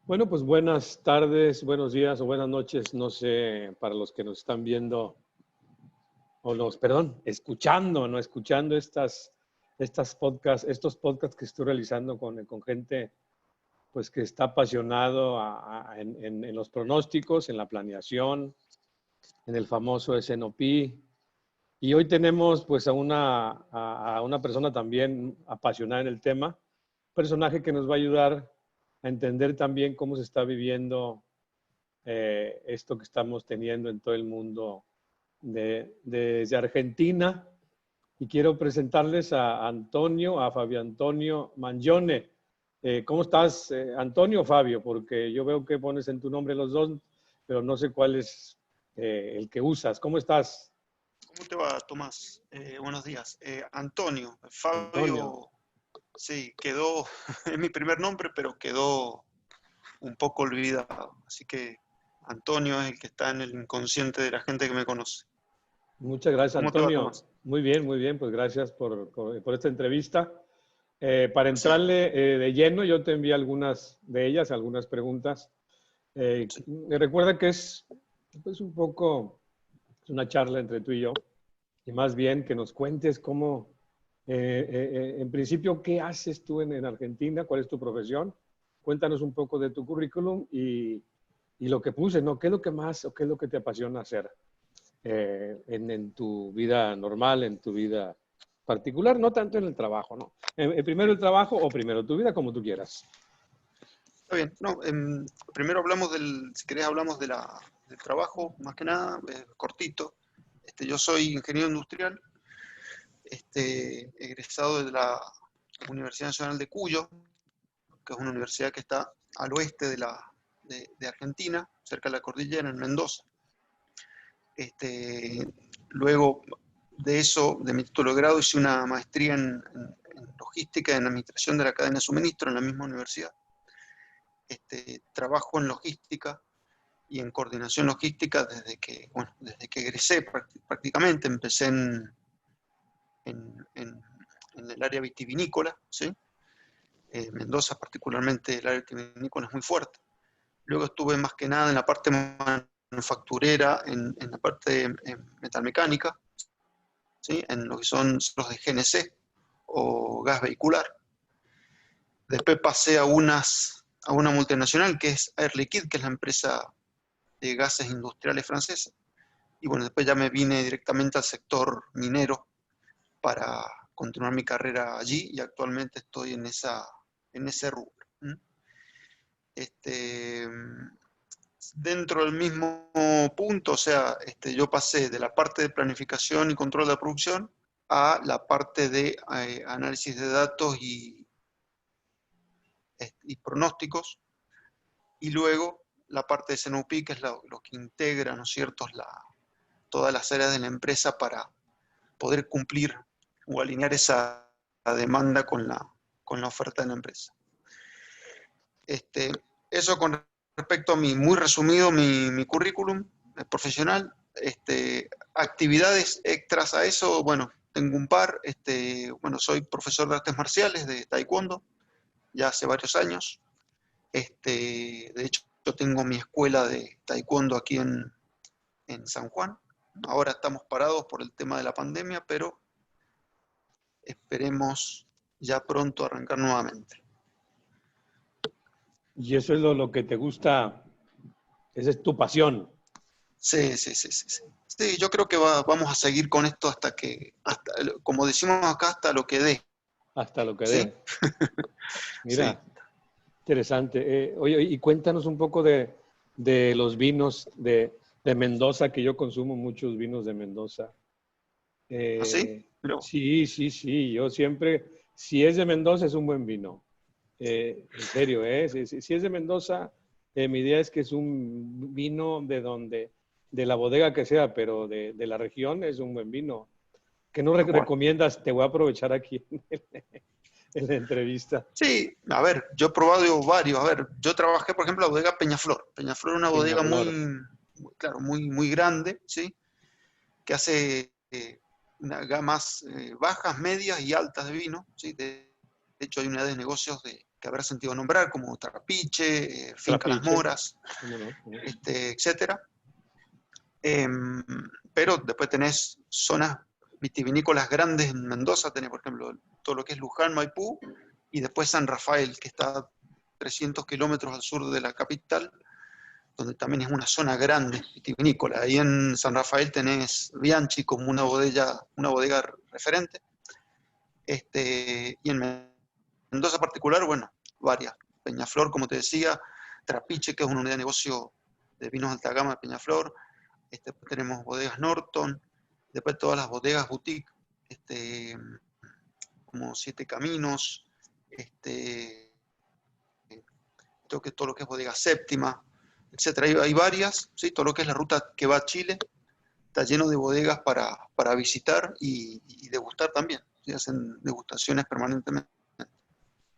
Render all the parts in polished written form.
Bueno, pues buenas tardes, buenos días o buenas noches, no sé, para los que nos están viendo escuchando, no escuchando estos podcasts que estoy realizando con gente pues que está apasionado en los pronósticos, en la planeación, en el famoso SNOP. Y hoy tenemos pues a una persona también apasionada en el tema, personaje que nos va a ayudar a entender también cómo se está viviendo esto que estamos teniendo en todo el mundo desde Argentina. Y quiero presentarles a Antonio, a Fabio Antonio Mangione. ¿Cómo estás, Antonio o Fabio? Porque yo veo que pones en tu nombre los dos, pero no sé cuál es el que usas. ¿Cómo estás, ¿Cómo te va, Tomás? Buenos días. Antonio, Antonio? Fabio, sí, quedó, es mi primer nombre, pero quedó un poco olvidado. Así que Antonio es el que está en el inconsciente de la gente que me conoce. Muchas gracias, ¿Cómo te va, Antonio. Tomás? Muy bien, pues gracias por esta entrevista. Para Placer. entrarle de lleno, yo te envié algunas de ellas, algunas preguntas. Sí. Recuerda que es pues, un poco es una charla entre tú y yo, y más bien que nos cuentes cómo, en principio, qué haces tú en Argentina, cuál es tu profesión. Cuéntanos un poco de tu currículum y lo que puse, ¿no? ¿Qué es lo que más o qué es lo que te apasiona hacer en tu vida normal, en tu vida particular, no tanto en el trabajo, ¿no? Primero el trabajo o primero tu vida, como tú quieras. Está bien. No, primero hablamos si querés hablamos del trabajo, más que nada, cortito. Yo soy ingeniero industrial, egresado de la Universidad Nacional de Cuyo, que es una universidad que está al oeste de Argentina, cerca de la cordillera, en Mendoza. Luego de eso, de mi título de grado, hice una maestría en logística y en administración de la cadena de suministro en la misma universidad. Trabajo en logística y en coordinación logística desde que egresé prácticamente. Empecé en el área vitivinícola, ¿sí? Mendoza particularmente, el área vitivinícola es muy fuerte. Luego estuve más que nada en la parte manufacturera, en la parte metalmecánica, ¿sí? En lo que son los de GNC o gas vehicular. Después pasé a una multinacional que es Air Liquide, que es la empresa de gases industriales francesa. Y bueno, después ya me vine directamente al sector minero para continuar mi carrera allí y actualmente estoy en ese rubro. Dentro del mismo punto, o sea, yo pasé de la parte de planificación y control de la producción a la parte de análisis de datos y pronósticos, y luego la parte de SNOP, que es lo que integra, ¿no es cierto?, todas las áreas de la empresa para poder cumplir o alinear esa demanda con la oferta de la empresa. Eso con respecto a muy resumido, mi currículum profesional. Actividades extras a eso, bueno, tengo un par. Bueno, soy profesor de artes marciales de taekwondo ya hace varios años. De hecho, yo tengo mi escuela de taekwondo aquí en San Juan. Ahora estamos parados por el tema de la pandemia, pero esperemos ya pronto arrancar nuevamente. Y eso es lo que te gusta, esa es tu pasión. Sí. Sí, yo creo que vamos a seguir con esto como decimos acá, hasta lo que dé. Hasta lo que ¿Sí? dé. Sí. Mira, interesante. Oye, y cuéntanos un poco de los vinos de Mendoza, que yo consumo muchos vinos de Mendoza. ¿Así? Pero, Sí. Yo siempre, si es de Mendoza, es un buen vino. En serio, ¿eh? Si es de Mendoza, mi idea es que es un vino de la bodega que sea, pero de la región es un buen vino. ¿Qué nos tal cual. recomiendas? Te voy a aprovechar aquí en la entrevista. Sí, a ver, yo he probado varios. A ver, yo trabajé, por ejemplo, en la bodega Peñaflor. Peñaflor es una bodega Peñaflor. claro, muy grande, ¿sí? Que hace gamas bajas, medias y altas de vino, ¿sí? De hecho, hay unidades de negocios que habrás sentido nombrar, como Trapiche, Finca Las Trapiche. Moras, ¿Cómo no? etcétera. Pero después tenés zonas vitivinícolas grandes en Mendoza, tenés, por ejemplo, todo lo que es Luján, Maipú, y después San Rafael, que está a 300 kilómetros al sur de la capital, donde también es una zona grande vitivinícola. Ahí en San Rafael tenés Bianchi como una bodega referente, y en Mendoza particular, bueno, varias. Peñaflor, como te decía, Trapiche, que es una unidad de negocio de vinos de alta gama de Peñaflor. Tenemos bodegas Norton, después todas las bodegas boutique, como Siete Caminos, creo que todo lo que es bodega Séptima, etcétera. Hay varias, ¿sí? Todo lo que es la ruta que va a Chile, está lleno de bodegas para visitar y degustar también. ¿Sí? Hacen degustaciones permanentemente.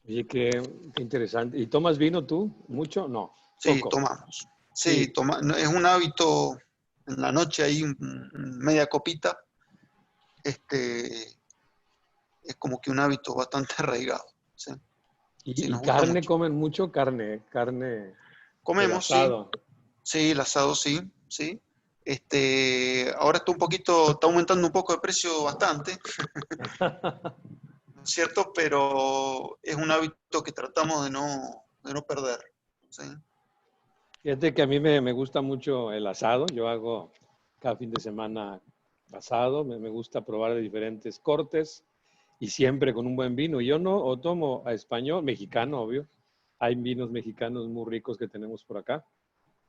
Oye, qué interesante. ¿Y tomas vino tú? ¿Mucho? No, Sí, poco. tomamos. Sí, Sí, no, es un hábito en la noche ahí, media copita, es como que un hábito bastante arraigado. ¿Sí? Sí, ¿Y nos gusta carne mucho. comen mucho? Carne, el Comemos, sí, asado. sí, el asado, sí, sí. Ahora está aumentando un poco de precio bastante, ¿no es cierto? Pero es un hábito que tratamos de no perder. ¿Sí? Fíjate que a mí me gusta mucho el asado. Yo hago cada fin de semana asado. Me gusta probar de diferentes cortes y siempre con un buen vino. Yo no o tomo a español, mexicano, obvio. Hay vinos mexicanos muy ricos que tenemos por acá.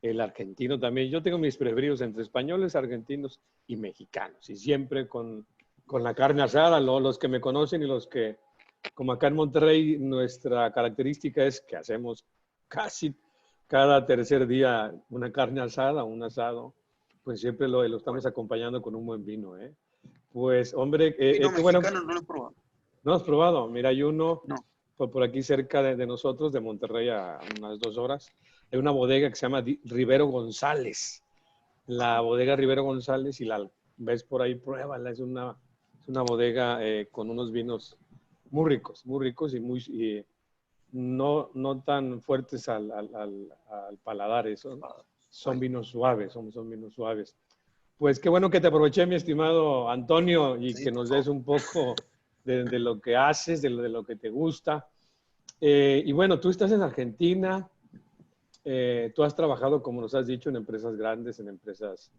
El argentino también. Yo tengo mis preferidos entre españoles, argentinos y mexicanos. Y siempre con la carne asada. Los que me conocen y los que, como acá en Monterrey, nuestra característica es que hacemos casi cada tercer día una carne asada, un asado. Pues siempre lo estamos acompañando con un buen vino, ¿eh? Pues, hombre, Vino qué bueno. mexicano no lo he probado. ¿No has probado? Mira, hay uno No. por aquí cerca de nosotros, de Monterrey, a unas 2 horas. Hay una bodega que se llama Rivero González. La Ajá. bodega Rivero González, y la ves por ahí, pruébala. Es una bodega con unos vinos muy ricos y no tan fuertes al paladar. Son vinos suaves, son vinos suaves. Pues qué bueno que te aproveché, mi estimado Antonio, y Sí, que por nos des favor. un poco de lo que haces, de lo que te gusta. Y bueno, tú estás en Argentina, tú has trabajado, como nos has dicho, en empresas grandes, en empresas...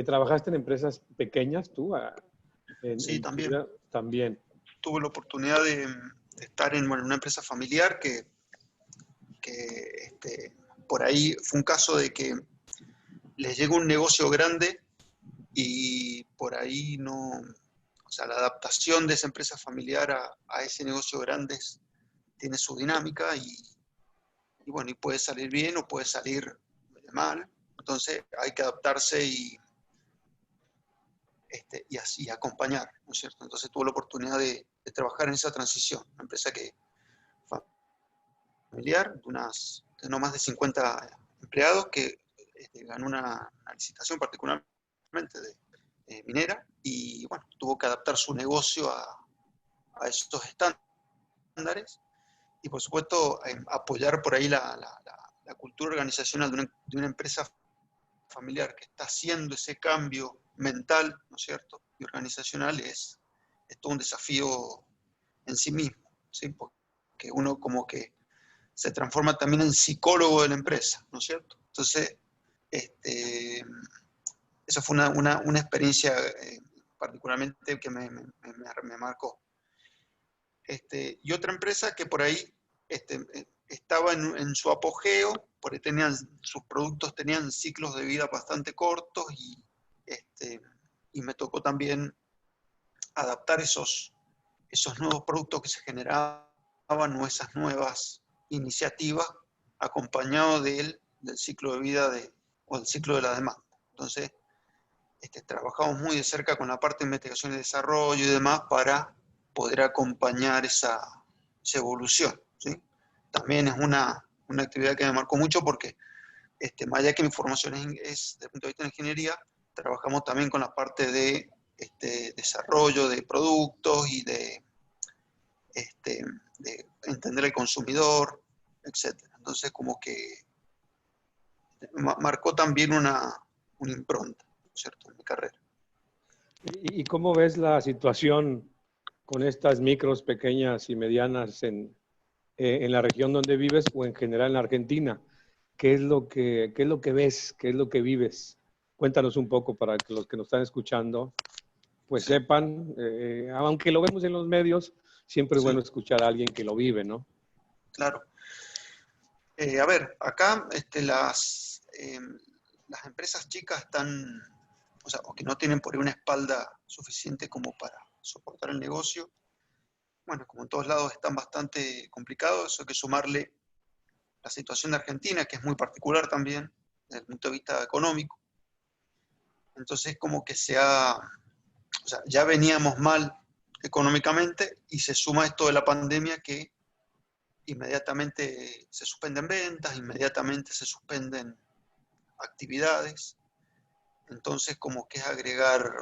¿trabajaste en empresas pequeñas tú Sí, en tu también. vida? También. Tuve la oportunidad de estar en, bueno, una empresa familiar que por ahí fue un caso de que les llegó un negocio grande y por ahí no, o sea, la adaptación de esa empresa familiar a ese negocio grande tiene su dinámica y bueno, y puede salir bien o puede salir mal. Entonces hay que adaptarse y así acompañar, ¿no es cierto? Entonces tuve la oportunidad de trabajar en esa transición, una empresa familiar de no más de 50 empleados que ganó una licitación particularmente minera y bueno, tuvo que adaptar su negocio a estos estándares y por supuesto apoyar por ahí la cultura organizacional de una empresa familiar que está haciendo ese cambio mental, ¿no es cierto? Y organizacional es todo un desafío en sí mismo, ¿sí? Porque uno como que se transforma también en psicólogo de la empresa, ¿no es cierto? Entonces, eso fue una experiencia particularmente que me marcó. Y otra empresa que por ahí estaba en su apogeo, por ahí sus productos tenían ciclos de vida bastante cortos y me tocó también adaptar esos nuevos productos que se generaban o esas nuevas iniciativas acompañado del ciclo de vida o del ciclo de la demanda. Entonces, trabajamos muy de cerca con la parte de investigación y desarrollo y demás para poder acompañar esa evolución. ¿Sí? También es una actividad que me marcó mucho porque, más allá que mi formación es desde el punto de vista de ingeniería, trabajamos también con la parte de desarrollo de productos y de entender el consumidor, etc. Entonces, como que marcó también una impronta, ¿no es cierto?, en mi carrera. ¿Y cómo ves la situación con estas micros, pequeñas y medianas en la región donde vives o en general en Argentina? ¿Qué es lo que ves? ¿Qué es lo que vives? Cuéntanos un poco para que los que nos están escuchando pues Sí, sepan, aunque lo vemos en los medios, siempre es sí, bueno escuchar a alguien que lo vive, ¿no? claro. A ver, acá las empresas chicas están, o sea, o que no tienen por ahí una espalda suficiente como para soportar el negocio. Bueno, como en todos lados están bastante complicados, eso hay que sumarle la situación de Argentina, que es muy particular también desde el punto de vista económico. Entonces, como que o sea, ya veníamos mal económicamente y se suma esto de la pandemia que inmediatamente se suspenden ventas, inmediatamente se suspenden actividades. Entonces, como que es agregar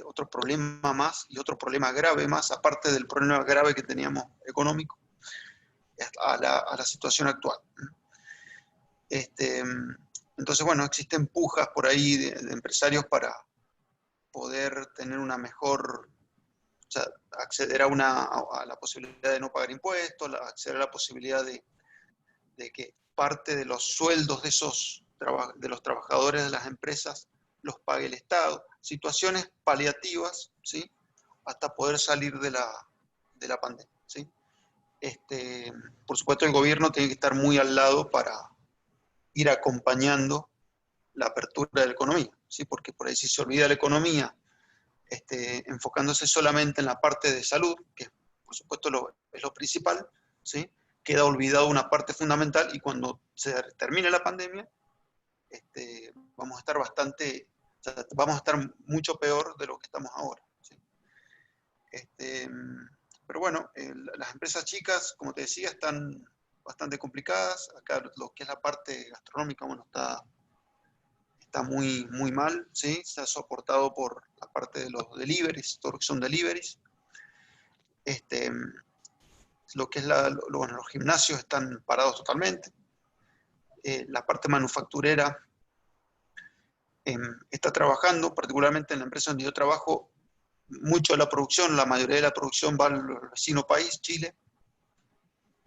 otro problema más y otro problema grave más, aparte del problema grave que teníamos económico, a la situación actual. Entonces, bueno, existen pujas por ahí de empresarios para poder tener una mejor, o sea, acceder a la posibilidad de no pagar impuestos, acceder a la posibilidad de que parte de los sueldos de los trabajadores de las empresas los pague el Estado. Situaciones paliativas, ¿sí?, hasta poder salir de la pandemia, ¿sí? Por supuesto, el gobierno tiene que estar muy al lado para ir acompañando la apertura de la economía, ¿sí? Porque por ahí si se olvida la economía, enfocándose solamente en la parte de salud, que por supuesto es lo principal, ¿sí?, queda olvidado una parte fundamental y cuando se termine la pandemia, vamos a estar vamos a estar mucho peor de lo que estamos ahora, ¿sí? Pero bueno, las empresas chicas, como te decía, están bastante complicadas. Acá lo que es la parte gastronómica, bueno, está muy, muy mal, ¿sí? Se ha soportado por la parte de los deliveries, todo lo que son deliveries. Lo que es bueno, los gimnasios están parados totalmente. La parte manufacturera está trabajando, particularmente en la empresa donde yo trabajo, mucho de la producción, la mayoría de la producción va al vecino país, Chile.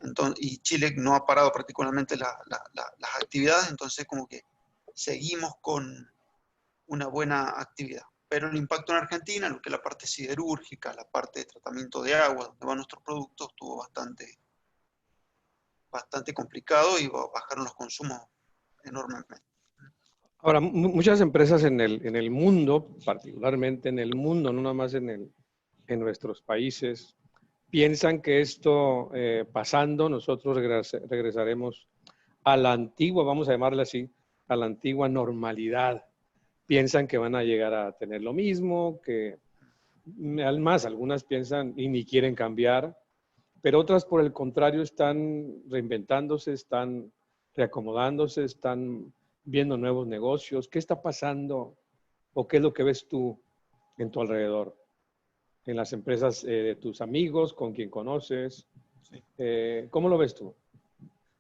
Entonces, y Chile no ha parado particularmente las actividades, entonces como que seguimos con una buena actividad. Pero el impacto en Argentina, lo que es la parte siderúrgica, la parte de tratamiento de agua, donde van nuestros productos, estuvo bastante complicado y bajaron los consumos enormemente. Ahora, muchas empresas en el mundo, particularmente en el mundo, no nada más en nuestros países, piensan que esto pasando, nosotros regresaremos a la antigua, vamos a llamarla así, a la antigua normalidad. Piensan que van a llegar a tener lo mismo, que además algunas piensan y ni quieren cambiar, pero otras por el contrario están reinventándose, están reacomodándose, están viendo nuevos negocios. ¿Qué está pasando o qué es lo que ves tú en tu alrededor? En las empresas de tus amigos, con quien conoces. Sí, ¿Cómo lo ves tú?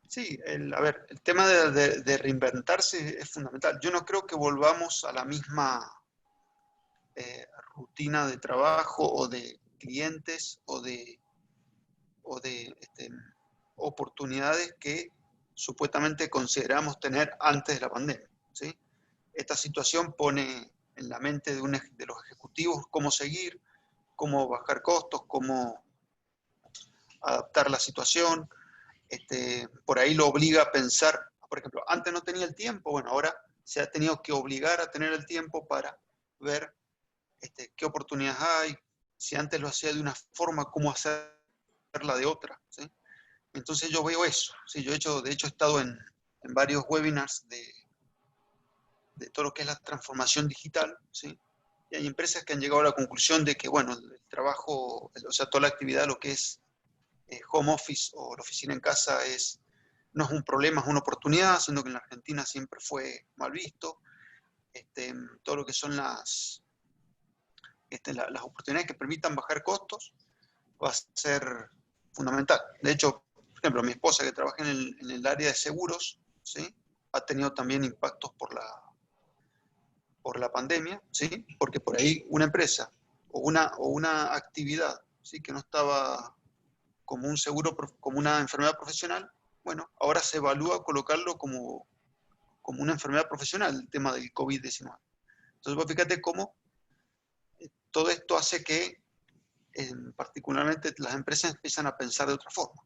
sí, a ver, el tema de reinventarse es fundamental. Yo no creo que volvamos a la misma rutina de trabajo o de clientes o de oportunidades que supuestamente consideramos tener antes de la pandemia, ¿sí? Esta situación pone en la mente de los ejecutivos cómo seguir, cómo bajar costos, cómo adaptar la situación. Por ahí lo obliga a pensar, por ejemplo, antes no tenía el tiempo, bueno, ahora se ha tenido que obligar a tener el tiempo para ver qué oportunidades hay, si antes lo hacía de una forma, cómo hacerla de otra, ¿sí? Entonces yo veo eso, ¿sí? Yo de hecho he estado en varios webinars de todo lo que es la transformación digital, ¿sí? Y hay empresas que han llegado a la conclusión de que, bueno, el trabajo, o sea, toda la actividad, lo que es home office o la oficina en casa no es un problema, es una oportunidad, siendo que en la Argentina siempre fue mal visto. Todo lo que son las oportunidades que permitan bajar costos, va a ser fundamental. De hecho, por ejemplo, mi esposa que trabaja en el área de seguros, ¿sí? Ha tenido también impactos por la pandemia, ¿sí? Porque por ahí una empresa o una actividad, ¿sí? Que no estaba como un seguro, como una enfermedad profesional, bueno, ahora se evalúa colocarlo como una enfermedad profesional, el tema del COVID-19. Entonces, vos fíjate cómo todo esto hace que particularmente las empresas empiezan a pensar de otra forma.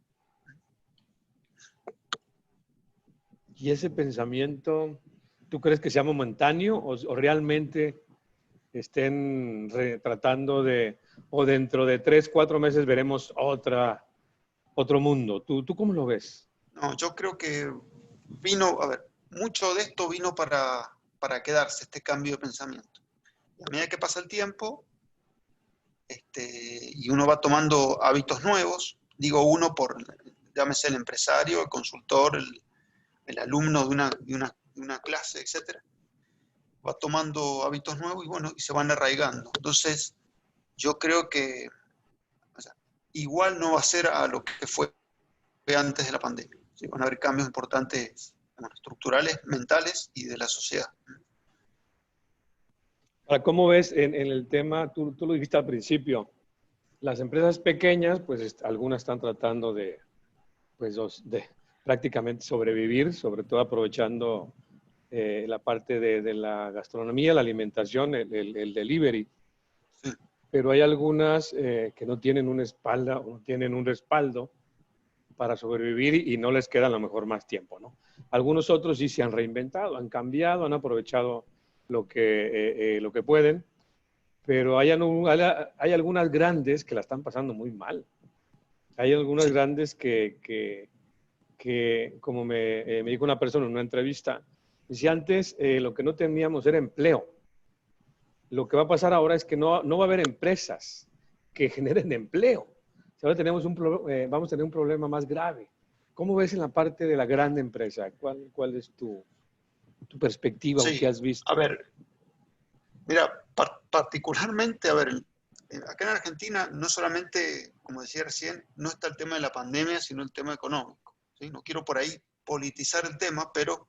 ¿Y ese pensamiento, tú crees que sea momentáneo o realmente estén tratando de, o dentro de 3, 4 meses veremos otro mundo? ¿Tú cómo lo ves? No, yo creo que vino, a ver, mucho de esto vino para quedarse, este cambio de pensamiento. Y a medida que pasa el tiempo, y uno va tomando hábitos nuevos, digo uno por, llámese el empresario, el consultor, el alumno de una clase, etc. Va tomando hábitos nuevos y bueno, y se van arraigando. Entonces, yo creo que, o sea, igual no va a ser a lo que fue antes de la pandemia. ¿Sí? Van a haber cambios importantes, bueno, estructurales, mentales y de la sociedad. Ahora, ¿cómo ves en el tema? Tú lo dijiste al principio, las empresas pequeñas, pues algunas están tratando de, pues, de prácticamente sobrevivir, sobre todo aprovechando la parte de la gastronomía, la alimentación, el delivery. Sí. Pero hay algunas que no tienen una espalda o no tienen un respaldo para sobrevivir y no les queda a lo mejor más tiempo, ¿no? Algunos otros sí se han reinventado, han cambiado, han aprovechado lo que pueden, pero hay algunas grandes que la están pasando muy mal. Hay algunas Sí. grandes que como me dijo una persona en una entrevista, dice antes lo que no teníamos era empleo. Lo que va a pasar ahora es que no va a haber empresas que generen empleo. Ahora vamos a tener un problema más grave. ¿Cómo ves en la parte de la gran empresa? ¿Cuál es tu perspectiva o qué Sí, has a visto? ver, mira, particularmente, a ver, acá en Argentina no solamente, como decía recién, no está el tema de la pandemia, sino el tema económico. ¿Sí? No quiero por ahí politizar el tema, pero,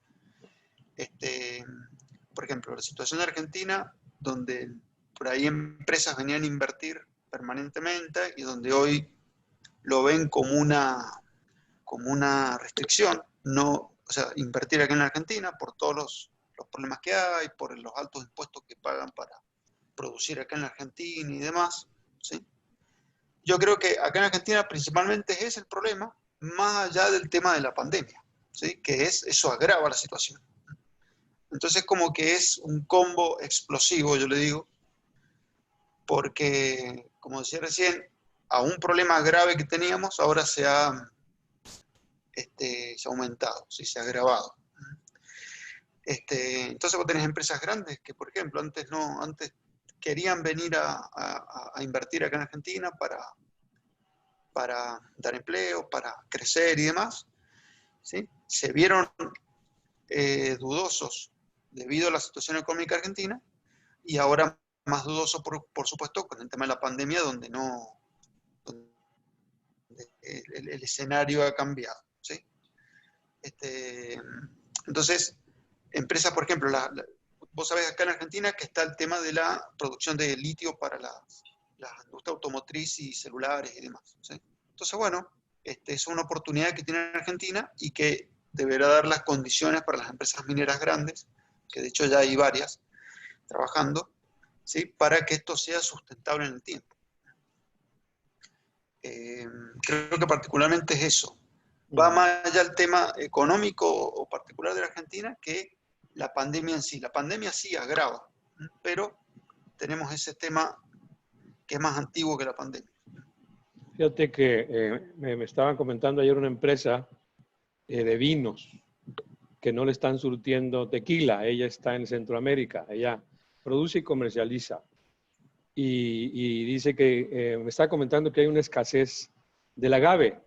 por ejemplo, la situación de Argentina, donde por ahí empresas venían a invertir permanentemente y donde hoy lo ven como una restricción, no, o sea, invertir aquí en la Argentina por todos los problemas que hay, por los altos impuestos que pagan para producir acá en la Argentina y demás, ¿sí? Yo creo que acá en Argentina principalmente es el problema, más allá del tema de la pandemia, ¿sí? Que eso agrava la situación. Entonces como que es un combo explosivo, yo le digo, porque, como decía recién, a un problema grave que teníamos ahora se ha aumentado, ¿sí? Se ha agravado. Entonces vos tenés empresas grandes que, por ejemplo, antes querían venir a invertir acá en Argentina para dar empleo, para crecer y demás, ¿sí? Se vieron dudosos debido a la situación económica argentina y ahora más dudosos, por supuesto, con el tema de la pandemia, donde el escenario ha cambiado, ¿sí? Entonces, empresas, por ejemplo, vos sabés acá en Argentina que está el tema de la producción de litio para la industria automotriz y celulares y demás, ¿sí? Entonces, bueno, es una oportunidad que tiene Argentina y que deberá dar las condiciones para las empresas mineras grandes, que de hecho ya hay varias trabajando, ¿sí? Para que esto sea sustentable en el tiempo. Creo que particularmente es eso. Va más allá el tema económico o particular de la Argentina que la pandemia en sí. La pandemia sí agrava, pero tenemos ese tema que es más antiguo que la pandemia. Fíjate que me estaban comentando ayer una empresa de vinos que no le están surtiendo tequila. Ella está en Centroamérica, ella produce y comercializa. Y dice que me está comentando que hay una escasez del agave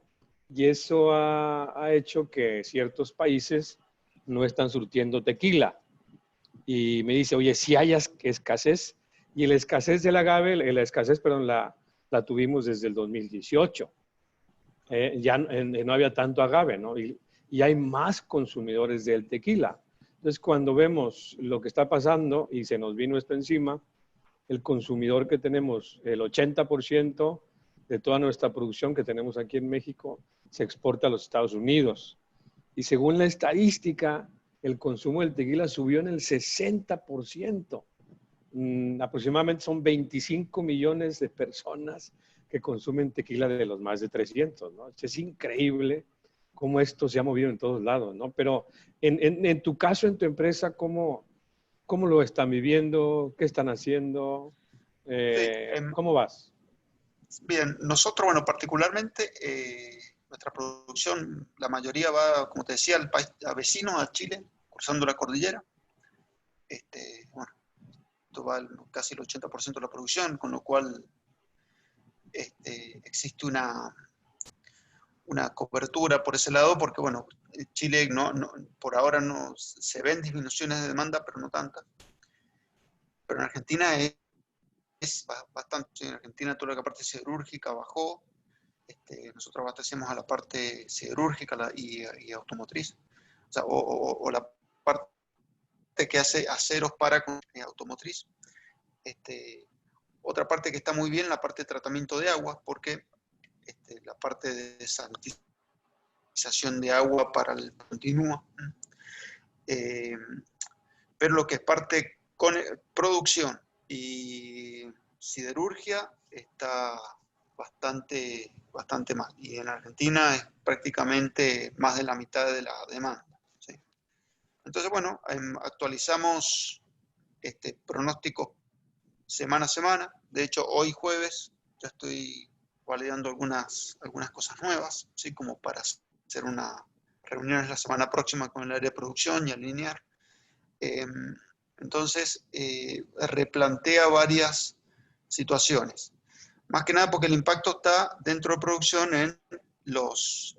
y eso ha hecho que ciertos países no están surtiendo tequila. Y me dice, oye, si hay escasez, y la escasez del agave, la la tuvimos desde el 2018. Ya no había tanto agave, ¿no? Y hay más consumidores del tequila. Entonces, cuando vemos lo que está pasando y se nos vino esto encima, el consumidor que tenemos, el 80% de toda nuestra producción que tenemos aquí en México, se exporta a los Estados Unidos. Y según la estadística, el consumo del tequila subió en el 60%. Aproximadamente son 25 millones de personas que consumen tequila de los más de 300, ¿no? Es increíble cómo esto se ha movido en todos lados, ¿no? Pero en tu caso, en tu empresa, ¿cómo lo están viviendo? ¿Qué están haciendo? Sí, ¿Cómo vas? bien, nosotros, bueno, particularmente, nuestra producción, la mayoría va, como te decía, al país a vecinos, a Chile, cruzando la cordillera. Bueno, esto va casi el 80% de la producción, con lo cual existe una cobertura por ese lado, porque, bueno, Chile por ahora no se ven disminuciones de demanda, pero no tantas. Pero en Argentina es bastante. En Argentina toda la parte siderúrgica bajó. Nosotros abastecemos a la parte siderúrgica y automotriz, o sea, o la parte que hace aceros para automotriz. Otra parte que está muy bien, la parte de tratamiento de agua, porque la parte de sanitización de agua para el continuo. Pero lo que es parte con producción y siderurgia está bastante mal. Y en Argentina es prácticamente más de la mitad de la demanda. ¿Sí? Entonces, bueno, actualizamos pronósticos semana a semana. De hecho, hoy jueves ya estoy validando algunas cosas nuevas, ¿sí? Como para hacer una reunión la semana próxima con el área de producción y alinear. Entonces, replantea varias situaciones. Más que nada porque el impacto está dentro de producción en los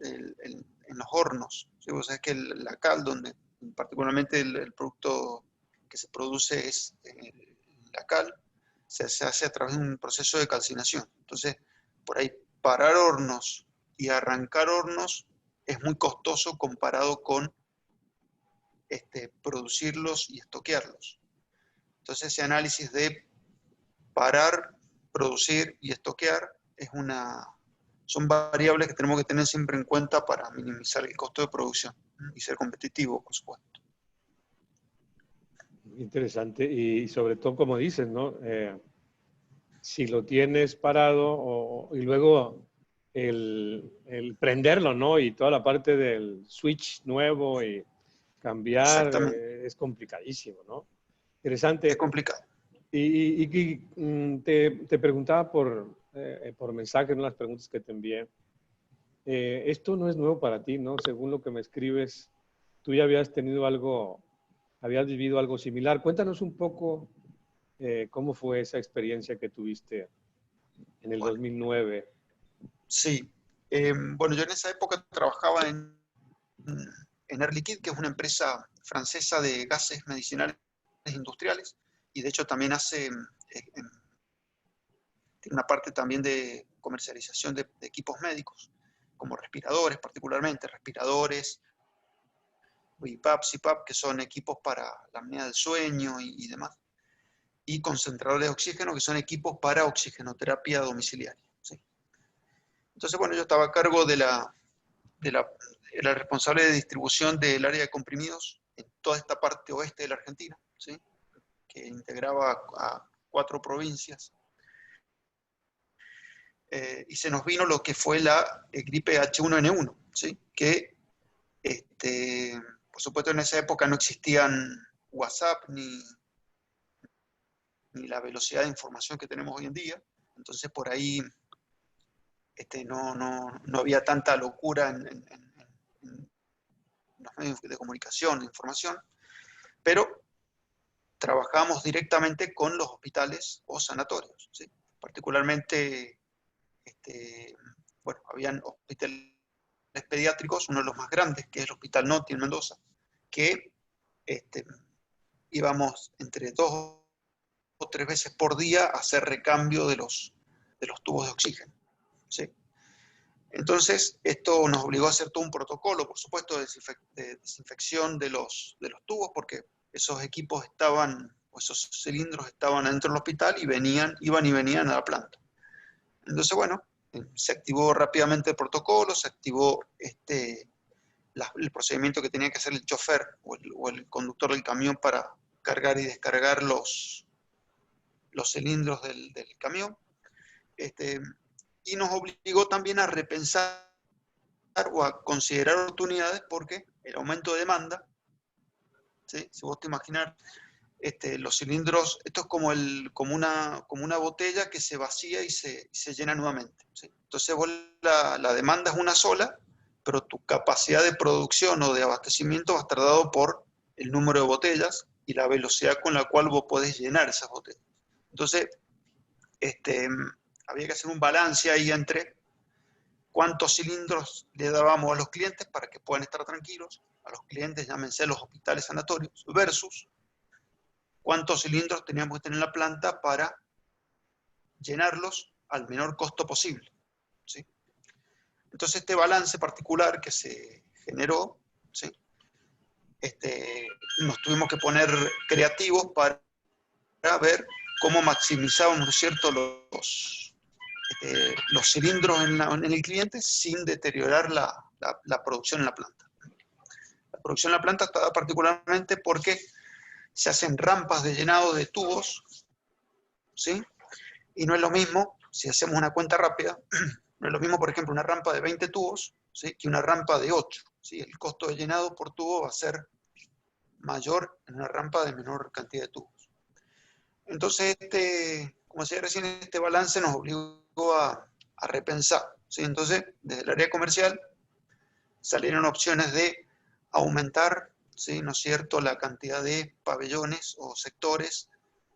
hornos. ¿Sí? O sea, es que la cal, donde particularmente el producto que se produce es la cal, se hace a través de un proceso de calcinación. Entonces, por ahí parar hornos y arrancar hornos es muy costoso comparado con producirlos y estoquearlos. Entonces, ese análisis de parar, producir y estoquear son variables que tenemos que tener siempre en cuenta para minimizar el costo de producción y ser competitivo, por supuesto. Interesante. Y sobre todo, como dices, ¿no? Si lo tienes parado y luego el prenderlo, ¿no? Y toda la parte del switch nuevo y cambiar Exactamente. es complicadísimo, ¿no? Es Interesante. complicado. Te preguntaba por mensaje, en las preguntas que te envié. Esto no es nuevo para ti, ¿no? Según lo que me escribes, tú ya habías vivido algo similar. Cuéntanos un poco cómo fue esa experiencia que tuviste en el 2009. Sí. Bueno, yo en esa época trabajaba en Air Liquide, que es una empresa francesa de gases medicinales industriales, y de hecho también tiene una parte también de comercialización de equipos médicos, como respiradores particularmente, respiradores, BiPAP, CPAP, que son equipos para la apnea del sueño y demás, y concentradores de oxígeno, que son equipos para oxigenoterapia domiciliaria. ¿Sí? Entonces, bueno, yo estaba a cargo era responsable de distribución del área de comprimidos en toda esta parte oeste de la Argentina, ¿sí? Que integraba a 4 provincias. Y se nos vino lo que fue la gripe H1N1, ¿sí? Que, por supuesto, en esa época no existían WhatsApp ni la velocidad de información que tenemos hoy en día. Entonces, por ahí no había tanta locura en los medios de comunicación, de información, pero trabajamos directamente con los hospitales o sanatorios, ¿sí? Particularmente, bueno, habían hospitales pediátricos, uno de los más grandes, que es el Hospital Noti en Mendoza, que íbamos entre 2 o 3 veces por día a hacer recambio de los de los tubos de oxígeno, ¿sí? Entonces, esto nos obligó a hacer todo un protocolo, por supuesto, de desinfección de los tubos, porque esos equipos estaban, o esos cilindros estaban dentro del hospital y iban y venían a la planta. Entonces, bueno, se activó rápidamente el protocolo, se activó el procedimiento que tenía que hacer el chofer o el conductor del camión para cargar y descargar los cilindros del camión. Y nos obligó también a repensar o a considerar oportunidades porque el aumento de demanda, ¿sí? Si vos te imaginas, los cilindros, esto es como una botella que se vacía y se llena nuevamente, ¿sí? Entonces vos la demanda es una sola, pero tu capacidad de producción o de abastecimiento va a estar dado por el número de botellas y la velocidad con la cual vos podés llenar esas botellas. Entonces, había que hacer un balance ahí entre cuántos cilindros le dábamos a los clientes para que puedan estar tranquilos, a los clientes, llámense los hospitales sanatorios, versus cuántos cilindros teníamos que tener en la planta para llenarlos al menor costo posible, ¿sí? Entonces este balance particular que se generó, ¿sí? Nos tuvimos que poner creativos para ver cómo maximizábamos, ¿no es cierto?, los cilindros en el cliente sin deteriorar la producción en la planta. La producción en la planta está particularmente porque se hacen rampas de llenado de tubos, ¿sí? Y no es lo mismo, si hacemos una cuenta rápida, no es lo mismo, por ejemplo, una rampa de 20 tubos, ¿sí?, que una rampa de 8, ¿sí? El costo de llenado por tubo va a ser mayor en una rampa de menor cantidad de tubos. Entonces, como decía recién, este balance nos obligó a repensar, ¿sí? Entonces, desde el área comercial salieron opciones de aumentar, ¿sí?, ¿no es cierto?, la cantidad de pabellones o sectores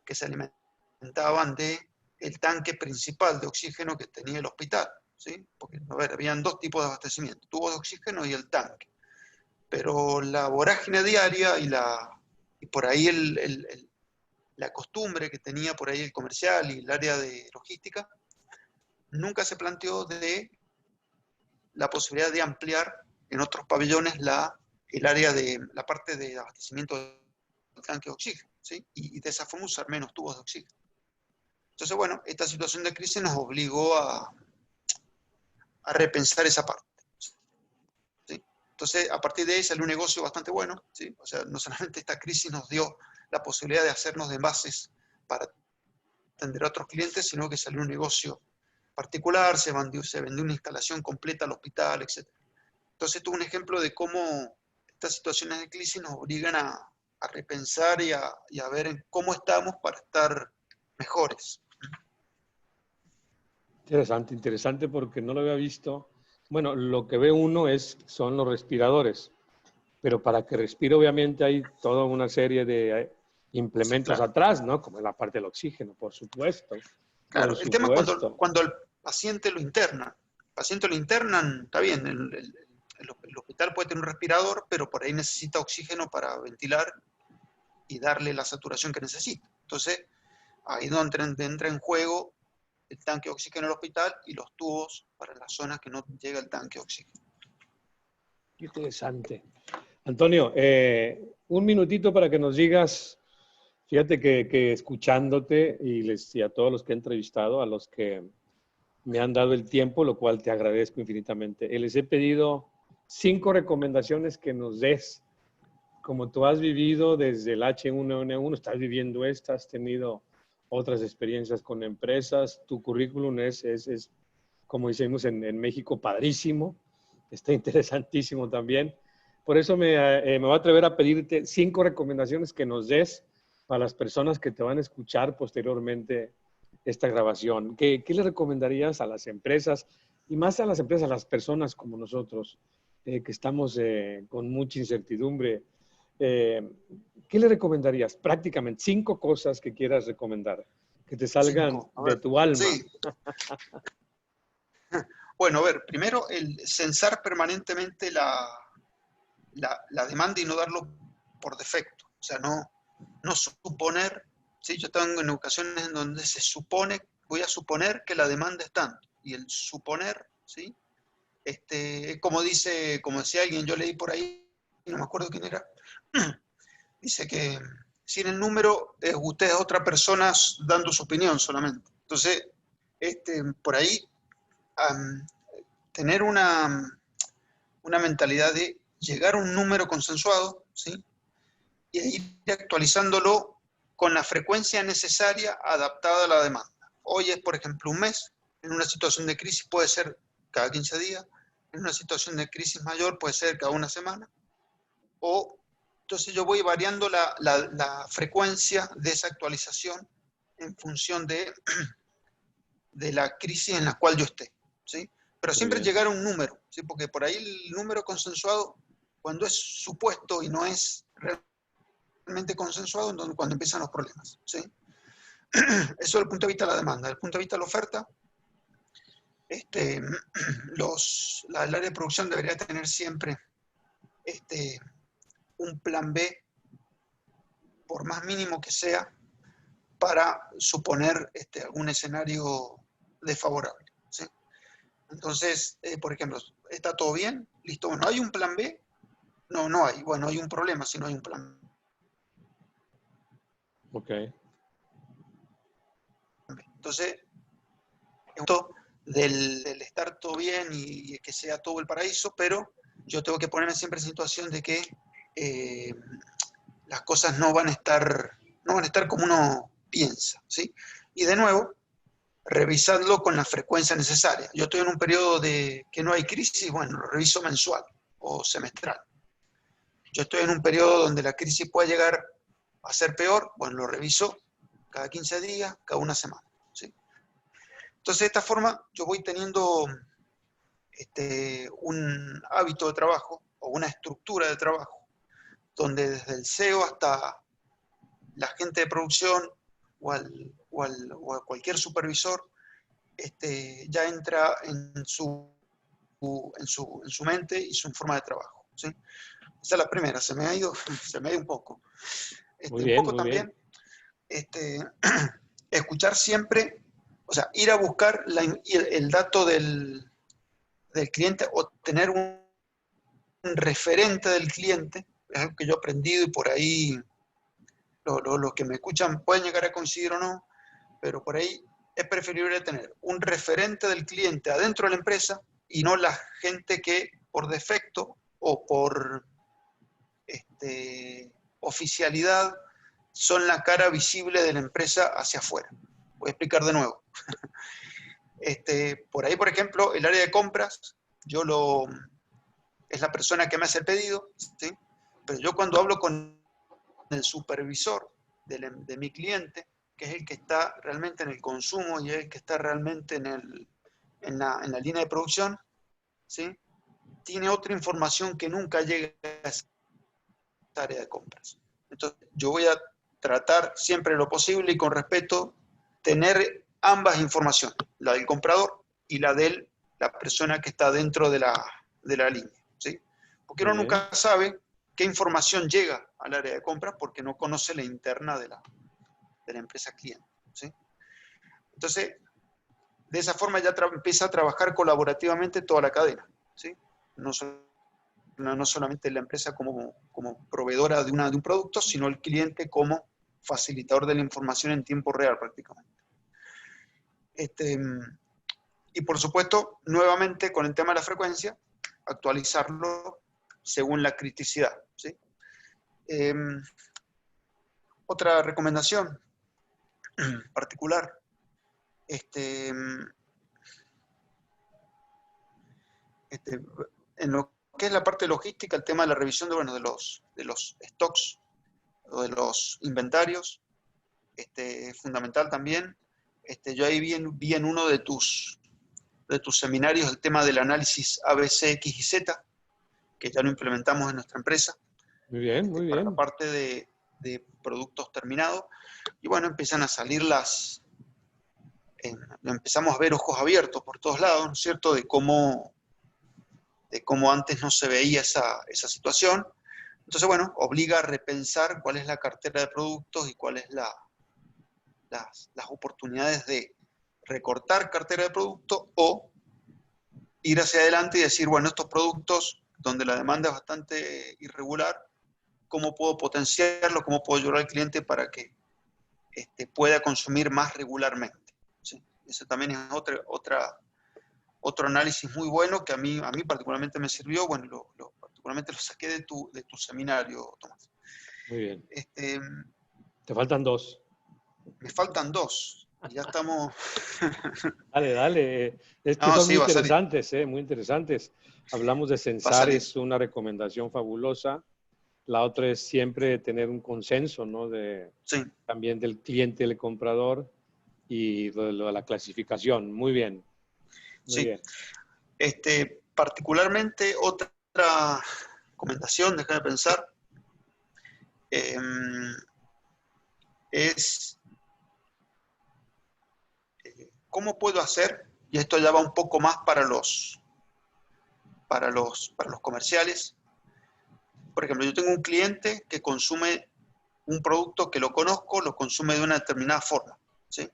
que se alimentaban del tanque principal de oxígeno que tenía el hospital, ¿sí? Porque, a ver, habían dos tipos de abastecimiento, tubos de oxígeno y el tanque. Pero la vorágine diaria y por ahí la costumbre que tenía por ahí el comercial y el área de logística, nunca se planteó de la posibilidad de ampliar en otros pabellones el área de la parte de abastecimiento del tanque de oxígeno, ¿sí? Y de esa forma usar menos tubos de oxígeno. Entonces, bueno, esta situación de crisis nos obligó a repensar esa parte, ¿sí? Entonces, a partir de ahí salió un negocio bastante bueno, ¿sí? O sea, no solamente esta crisis nos dio la posibilidad de hacernos de envases para atender a otros clientes, sino que salió un negocio particular, se vendió una instalación completa al hospital, etc. Entonces, esto es un ejemplo de cómo estas situaciones de crisis nos obligan a repensar y a ver en cómo estamos para estar mejores. Interesante, interesante porque no lo había visto. Bueno, lo que ve uno son los respiradores, pero para que respire obviamente hay toda una serie de implementos, sí, claro, atrás, ¿no? Como en la parte del oxígeno, por supuesto. Claro, por el tema es supuesto. cuando el paciente lo internan. El paciente lo internan, está bien, el hospital puede tener un respirador, pero por ahí necesita oxígeno para ventilar y darle la saturación que necesita. Entonces, ahí es donde entra en juego el tanque de oxígeno del hospital y los tubos para las zonas que no llega el tanque de oxígeno. Qué interesante. Antonio, un minutito para que nos digas, fíjate que escuchándote y a todos los que he entrevistado, a los que me han dado el tiempo, lo cual te agradezco infinitamente. Les he pedido 5 recomendaciones que nos des, como tú has vivido desde el H1N1, estás viviendo esta, has tenido otras experiencias con empresas, tu currículum es como decimos en México, padrísimo, está interesantísimo también. Por eso me voy a atrever a pedirte 5 recomendaciones que nos des para las personas que te van a escuchar posteriormente esta grabación. ¿Qué le recomendarías a las empresas y más a las empresas, a las personas como nosotros, que estamos con mucha incertidumbre? ¿Qué le recomendarías? Prácticamente 5 cosas que quieras recomendar, que te salgan de tu alma. Sí. Bueno, a ver, primero el censar permanentemente la demanda y no darlo por defecto. O sea, no suponer, ¿sí? Yo estaba en educaciones en donde se supone voy a suponer que la demanda es tanto. Y el suponer, ¿sí? Es como dice, como decía alguien, yo leí por ahí, no me acuerdo quién era, dice que sin el número, usted es otra persona dando su opinión solamente. Entonces, por ahí, tener una mentalidad de llegar a un número consensuado, ¿sí? Y ir actualizándolo con la frecuencia necesaria adaptada a la demanda. Hoy es, por ejemplo, un mes. En una situación de crisis puede ser cada 15 días. En una situación de crisis mayor puede ser cada una semana. Entonces yo voy variando la frecuencia de esa actualización en función de la crisis en la cual yo esté, ¿sí? Pero siempre llegar a un número, ¿sí? Porque por ahí el número consensuado, cuando es supuesto y no es realmente consensuado, entonces cuando empiezan los problemas, ¿sí? Eso desde el punto de vista de la demanda. Desde el punto de vista de la oferta, el área de producción debería tener siempre un plan B, por más mínimo que sea, para suponer algún escenario desfavorable, ¿sí? Entonces, por ejemplo, ¿está todo bien? Listo, bueno, ¿hay un plan B? No, no hay. Bueno, hay un problema si no hay un plan B. Ok. Entonces, esto del estar todo bien y que sea todo el paraíso, pero yo tengo que ponerme siempre en situación de que las cosas no van a estar como uno piensa, ¿sí? Y de nuevo, revisarlo con la frecuencia necesaria. Yo estoy en un periodo de que no hay crisis, bueno, lo reviso mensual o semestral. Yo estoy en un periodo donde la crisis puede llegar a ser peor, bueno, lo reviso cada 15 días, cada una semana, ¿sí? Entonces, de esta forma, yo voy teniendo un hábito de trabajo o una estructura de trabajo, donde desde el CEO hasta la gente de producción o a cualquier supervisor ya entra en su mente y su forma de trabajo, ¿sí? Esa es la primera, se me ha ido un poco. Muy Un bien, poco muy bien. también, escuchar siempre, o sea, ir a buscar el dato del cliente o tener un referente del cliente, es algo que yo he aprendido y por ahí los que me escuchan pueden llegar a coincidir o no, pero por ahí es preferible tener un referente del cliente adentro de la empresa y no la gente que por defecto o por oficialidad son la cara visible de la empresa hacia afuera. Voy a explicar de nuevo. Por ahí, por ejemplo, el área de compras, es la persona que me hace el pedido, ¿sí? Pero yo cuando hablo con el supervisor de mi cliente, que es el que está realmente en el consumo y es el que está realmente en la línea de producción, ¿sí? Tiene otra información que nunca llega a esa área de compras. Entonces, yo voy a tratar siempre lo posible y con respeto tener ambas informaciones, la del comprador y la de la persona que está dentro de la línea, ¿sí? Porque uno nunca sabe qué información llega al área de compras porque no conoce la interna de la empresa cliente, ¿sí? Entonces, de esa forma ya empieza a trabajar colaborativamente toda la cadena, ¿sí? No solamente la empresa como proveedora de un producto, sino el cliente como facilitador de la información en tiempo real prácticamente. Y por supuesto, nuevamente con el tema de la frecuencia, actualizarlo según la criticidad, ¿sí? Otra recomendación particular, en lo que es la parte logística, el tema de la revisión de los stocks o de los inventarios, es fundamental también. Yo ahí vi en uno de tus seminarios el tema del análisis ABC, X y Z, que ya lo implementamos en nuestra empresa. Muy bien, muy para bien. la parte de productos terminados. Y bueno, empiezan a salir empezamos a ver ojos abiertos por todos lados, ¿no es cierto?, de cómo antes no se veía esa situación. Entonces, bueno, obliga a repensar cuál es la cartera de productos y cuáles las oportunidades de recortar cartera de producto o ir hacia adelante y decir, bueno, estos productos donde la demanda es bastante irregular, ¿cómo puedo potenciarlo? ¿Cómo puedo ayudar al cliente para que pueda consumir más regularmente? ¿Sí? Eso también es otro análisis muy bueno que a mí particularmente me sirvió. Bueno, particularmente lo saqué de tu seminario, Tomás. Muy bien. Te faltan 2. Me faltan 2. Ya estamos... Dale, dale. Es que No, son sí, muy va a salir. interesantes, muy interesantes. Hablamos de Va a censar, salir. es una recomendación fabulosa. La otra es siempre tener un consenso, ¿no? Sí. También del cliente, del comprador y lo de la clasificación. Muy bien. Muy Sí. bien. Particularmente, otra recomendación, déjame pensar, es cómo puedo hacer, y esto ya va un poco más para los comerciales. Por ejemplo, yo tengo un cliente que consume un producto que lo conozco, lo consume de una determinada forma, ¿sí?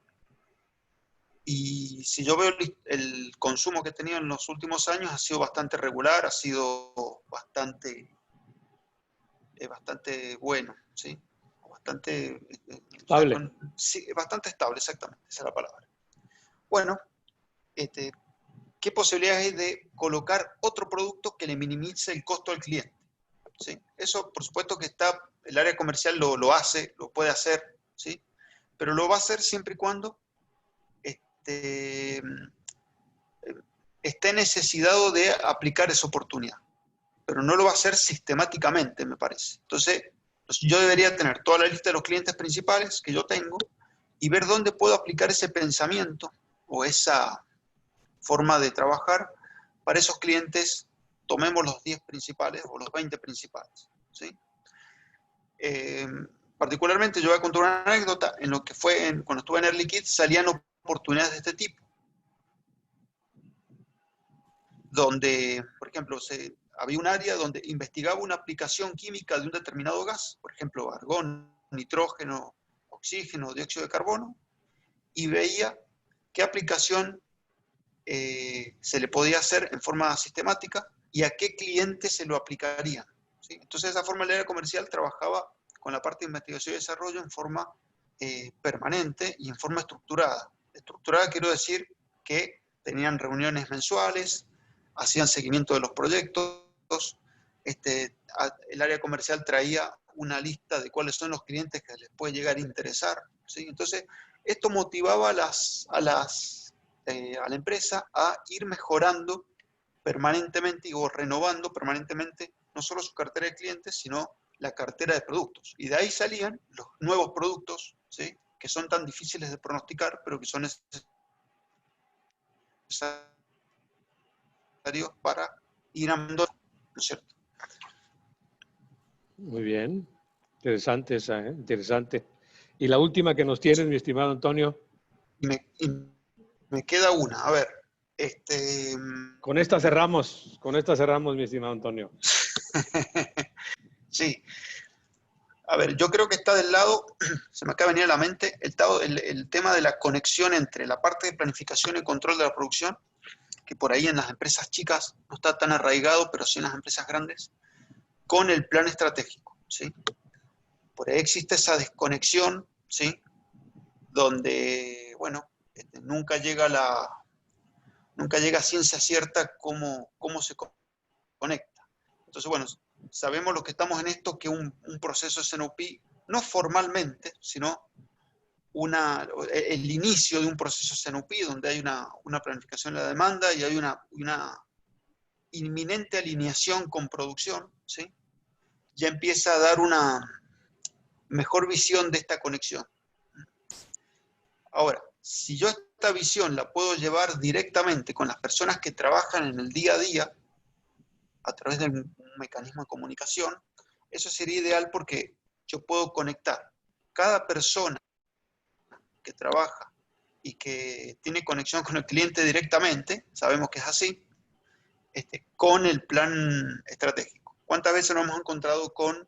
Y si yo veo el consumo que he tenido en los últimos años, ha sido bastante regular, ha sido bastante bueno, ¿sí? Bastante Estable. sí, bastante estable, exactamente, esa es la palabra. Bueno, ¿qué posibilidades hay de colocar otro producto que le minimice el costo al cliente? ¿Sí? Eso, por supuesto que el área comercial lo hace, lo puede hacer, ¿sí? Pero lo va a hacer siempre y cuando esté necesitado de aplicar esa oportunidad. Pero no lo va a hacer sistemáticamente, me parece. Entonces, yo debería tener toda la lista de los clientes principales que yo tengo y ver dónde puedo aplicar ese pensamiento o esa forma de trabajar para esos clientes. Tomemos los 10 principales o los 20 principales, ¿sí? Particularmente, yo voy a contar una anécdota. En lo que fue cuando estuve en Early Kids, salían oportunidades de este tipo, donde, por ejemplo, había un área donde investigaba una aplicación química de un determinado gas, por ejemplo, argón, nitrógeno, oxígeno, dióxido de carbono, y veía qué aplicación se le podía hacer en forma sistemática y a qué cliente se lo aplicaría, ¿sí? Entonces, de esa forma, el área comercial trabajaba con la parte de investigación y desarrollo en forma permanente y en forma estructurada. Estructurada quiero decir que tenían reuniones mensuales, hacían seguimiento de los proyectos, el área comercial traía una lista de cuáles son los clientes que les puede llegar a interesar, ¿sí? Entonces, esto motivaba a la empresa a ir mejorando permanentemente o renovando permanentemente no solo su cartera de clientes, sino la cartera de productos. Y de ahí salían los nuevos productos, ¿sí? Que son tan difíciles de pronosticar, pero que son necesarios para ir amando, ¿no es cierto? Muy bien. Interesante esa, ¿eh? Interesante. Y la última que nos tienes, mi estimado Antonio. Y me queda una. A ver, Con esta cerramos, mi estimado Antonio. sí. A ver, yo creo que está del lado, se me acaba de venir a la mente, el tema de la conexión entre la parte de planificación y control de la producción, que por ahí en las empresas chicas no está tan arraigado, pero sí en las empresas grandes, con el plan estratégico, ¿sí? Por ahí existe esa desconexión, ¿sí? Donde, bueno, nunca llega a ciencia cierta cómo se conecta. Entonces, bueno, sabemos los que estamos en esto que un proceso SNOP, no formalmente, sino el inicio de un proceso SNOP donde hay una planificación de la demanda y hay una inminente alineación con producción, ¿sí? Ya empieza a dar una mejor visión de esta conexión. Ahora, si yo esta visión la puedo llevar directamente con las personas que trabajan en el día a día, a través de un mecanismo de comunicación, eso sería ideal porque yo puedo conectar cada persona que trabaja y que tiene conexión con el cliente directamente, sabemos que es así, con el plan estratégico. ¿Cuántas veces nos hemos encontrado con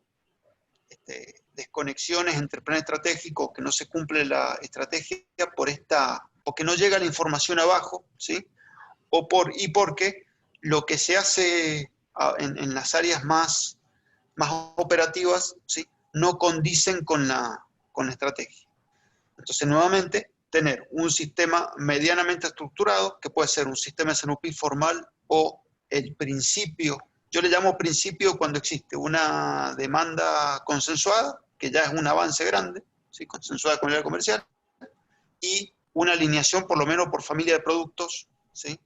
desconexiones entre el plan estratégico, que no se cumple la estrategia por o que no llega la información abajo, ¿sí? Y porque lo que se hace en las áreas más operativas, ¿sí? No condicen con la estrategia. Entonces, nuevamente, tener un sistema medianamente estructurado, que puede ser un sistema SNOP formal o el principio. Yo le llamo principio cuando existe una demanda consensuada, que ya es un avance grande, ¿sí? Consensuada con el área comercial, y una alineación por lo menos por familia de productos, ¿sí?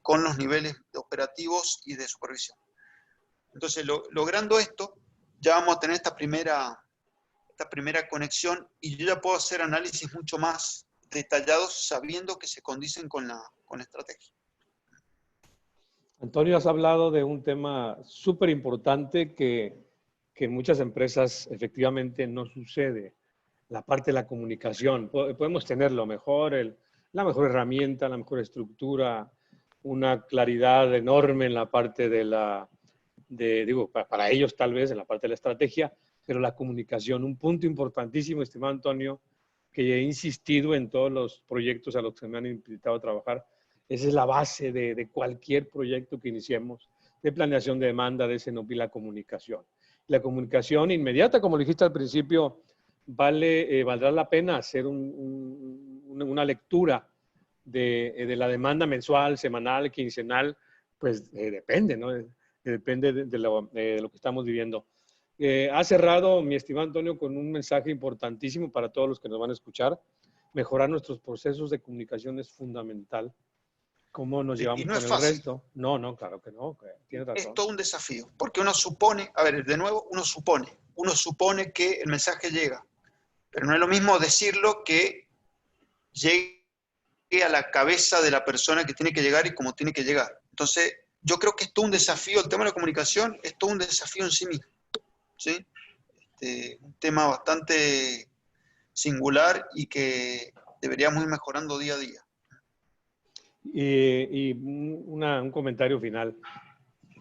Con los niveles operativos y de supervisión. Entonces, logrando esto, ya vamos a tener esta primera conexión y yo ya puedo hacer análisis mucho más detallados sabiendo que se condicen con la estrategia. Antonio, has hablado de un tema súper importante que en muchas empresas efectivamente no sucede, la parte de la comunicación. Podemos tener lo mejor, la mejor herramienta, la mejor estructura, una claridad enorme en la parte digo, para ellos tal vez, en la parte de la estrategia, pero la comunicación, un punto importantísimo, estimado Antonio, que he insistido en todos los proyectos a los que me han invitado a trabajar. Esa es la base de cualquier proyecto que iniciemos, de planeación de demanda, de SNOP, la comunicación. La comunicación inmediata, como dijiste al principio, valdrá la pena hacer una lectura de la demanda mensual, semanal, quincenal, pues depende, ¿no? Depende de lo que estamos viviendo. Ha cerrado, mi estimado Antonio, con un mensaje importantísimo para todos los que nos van a escuchar. Mejorar nuestros procesos de comunicación es fundamental. ¿Cómo nos llevamos no con el fácil. resto? No, claro que no. Tiene razón. Es todo un desafío, porque uno supone, a ver, de nuevo, uno supone que el mensaje llega, pero no es lo mismo decirlo que llegue a la cabeza de la persona que tiene que llegar y cómo tiene que llegar. Entonces, yo creo que es todo un desafío, el tema de la comunicación es todo un desafío en sí mismo, ¿sí? Un tema bastante singular y que deberíamos ir mejorando día a día. Y un comentario final.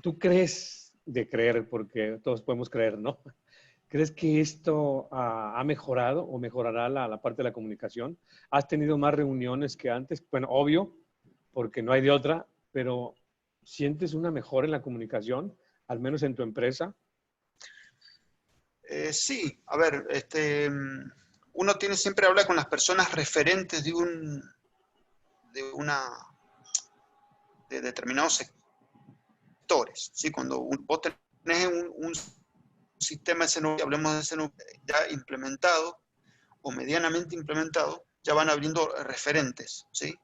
¿Tú crees de creer, porque todos podemos creer, ¿no? ¿Crees que esto ha mejorado o mejorará la parte de la comunicación? ¿Has tenido más reuniones que antes? Bueno, obvio, porque no hay de otra, pero ¿sientes una mejora en la comunicación, al menos en tu empresa? Sí, a ver, uno tiene siempre habla con las personas referentes de determinados sectores, ¿sí? Cuando vos tenés un sistema SNOP, hablemos de SNOP ya implementado o medianamente implementado, ya van abriendo referentes, ¿sí?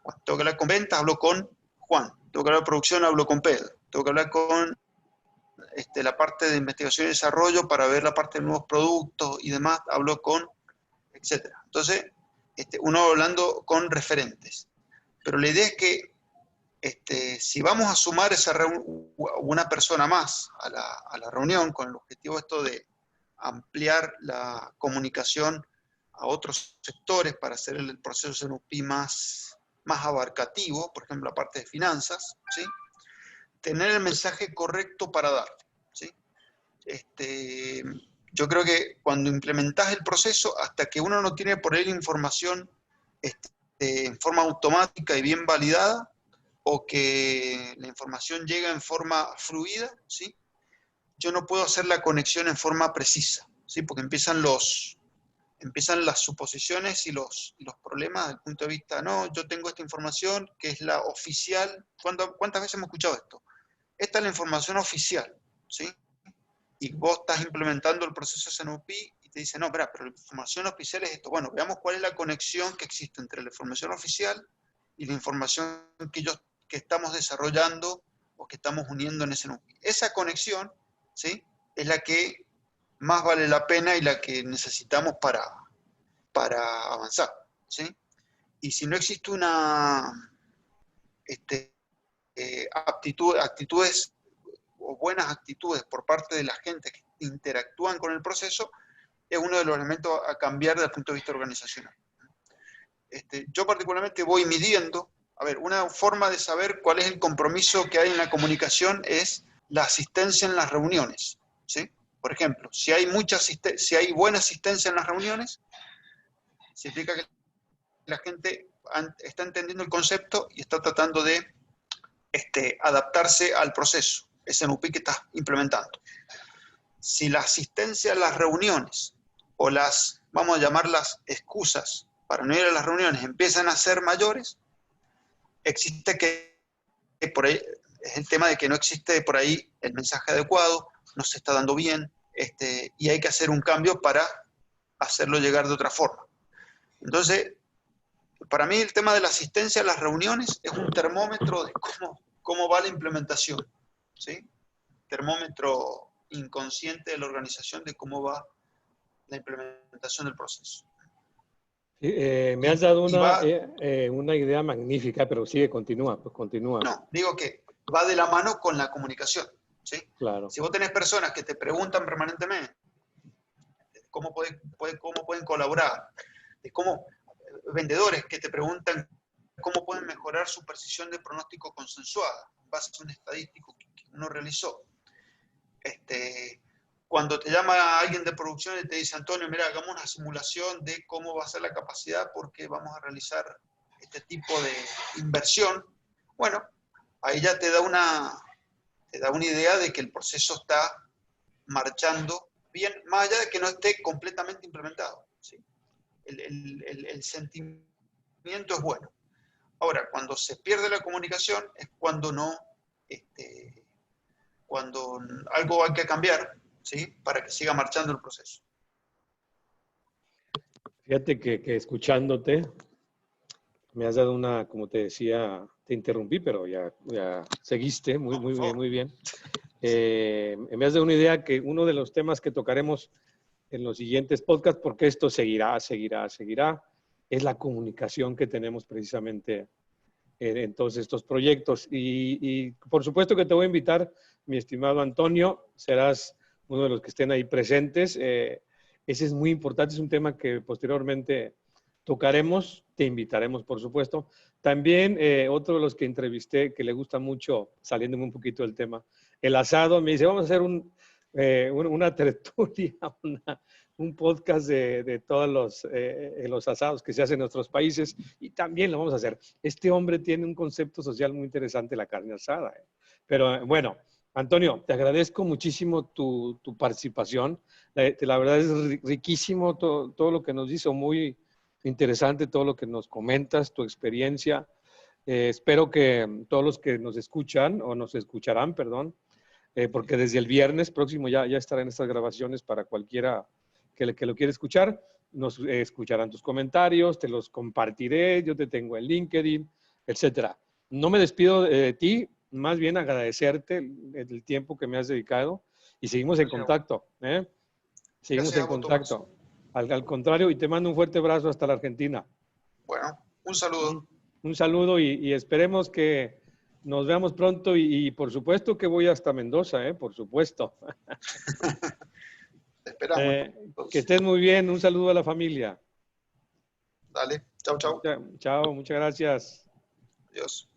Cuando tengo que hablar con ventas, hablo con Juan. Tengo que hablar de producción, hablo con Pedro. Tengo que hablar con la parte de investigación y desarrollo para ver la parte de nuevos productos y demás, hablo con, etc. Entonces, uno hablando con referentes. Pero la idea es que si vamos a sumar una persona más a la reunión con el objetivo esto de ampliar la comunicación a otros sectores para hacer el proceso SNOP más abarcativo, por ejemplo, la parte de finanzas, ¿sí? Tener el mensaje correcto para dar, ¿sí? Yo creo que cuando implementás el proceso, hasta que uno no tiene por ahí información en forma automática y bien validada, o que la información llega en forma fluida, ¿sí? Yo no puedo hacer la conexión en forma precisa, ¿sí? Porque empiezan las suposiciones y los problemas desde el punto de vista, no, yo tengo esta información que es la oficial. ¿Cuántas veces hemos escuchado esto? Esta es la información oficial, ¿sí? Y vos estás implementando el proceso SNOP y te dice, no, espera, pero la información oficial es esto. Bueno, veamos cuál es la conexión que existe entre la información oficial y la información que estamos desarrollando o que estamos uniendo en SNOP. Esa conexión, ¿sí? Es la que más vale la pena y la que necesitamos para avanzar, ¿sí? Y si no existe actitudes o buenas actitudes por parte de la gente que interactúan con el proceso, es uno de los elementos a cambiar desde el punto de vista organizacional. Yo particularmente voy midiendo, a ver, una forma de saber cuál es el compromiso que hay en la comunicación es la asistencia en las reuniones, ¿sí? Por ejemplo, si hay buena asistencia en las reuniones, significa que la gente está entendiendo el concepto y está tratando de adaptarse al proceso, ese NUPI que estás implementando. Si la asistencia a las reuniones o las, vamos a llamarlas excusas para no ir a las reuniones, empiezan a ser mayores, existe que por ahí, es el tema de que no existe por ahí el mensaje adecuado, no se está dando bien, y hay que hacer un cambio para hacerlo llegar de otra forma. Entonces, para mí el tema de la asistencia a las reuniones es un termómetro de cómo va la implementación, ¿sí? Termómetro inconsciente de la organización de cómo va la implementación del proceso. Me has dado una idea magnífica, pero sigue, continúa, pues continúa. No, digo que va de la mano con la comunicación, ¿sí? Claro. Si vos tenés personas que te preguntan permanentemente cómo pueden colaborar, de vendedores que te preguntan cómo pueden mejorar su precisión de pronóstico consensuada en base a un estadístico que uno realizó. Cuando te llama alguien de producción y te dice, Antonio, mira, hagamos una simulación de cómo va a ser la capacidad porque vamos a realizar este tipo de inversión, bueno, ahí ya te da una idea de que el proceso está marchando bien, más allá de que no esté completamente implementado, ¿sí? El sentimiento es bueno. Ahora, cuando se pierde la comunicación es cuando cuando algo hay que cambiar, ¿sí? Para que siga marchando el proceso. Fíjate que escuchándote, me has dado como te decía, te interrumpí, pero ya seguiste, muy bien, muy bien. Me has dado una idea que uno de los temas que tocaremos en los siguientes podcasts, porque esto seguirá, es la comunicación que tenemos precisamente en todos estos proyectos. Y por supuesto que te voy a invitar, mi estimado Antonio, serás uno de los que estén ahí presentes. Ese es muy importante, es un tema que posteriormente tocaremos, te invitaremos, por supuesto. También otro de los que entrevisté, que le gusta mucho, saliéndome un poquito del tema, el asado, me dice, vamos a hacer una tertulia, un podcast de todos los asados que se hacen en nuestros países, y también lo vamos a hacer. Este hombre tiene un concepto social muy interesante, la carne asada. Pero bueno, Antonio, te agradezco muchísimo tu participación. La verdad es riquísimo todo lo que nos hizo, muy interesante todo lo que nos comentas, tu experiencia. Espero que todos los que nos escuchan, o nos escucharán, perdón, porque desde el viernes próximo ya estarán estas grabaciones para cualquiera que lo quiera escuchar. Nos escucharán tus comentarios, te los compartiré, yo te tengo en LinkedIn, etcétera. No me despido de ti, más bien agradecerte el tiempo que me has dedicado y seguimos en contacto. Seguimos en contacto. Al contrario, y te mando un fuerte abrazo hasta la Argentina. Bueno, un saludo. Un saludo y esperemos que nos veamos pronto y por supuesto que voy hasta Mendoza, por supuesto. Te esperamos. Que estés muy bien. Un saludo a la familia. Dale. Chau, chau. Chao, muchas gracias. Adiós.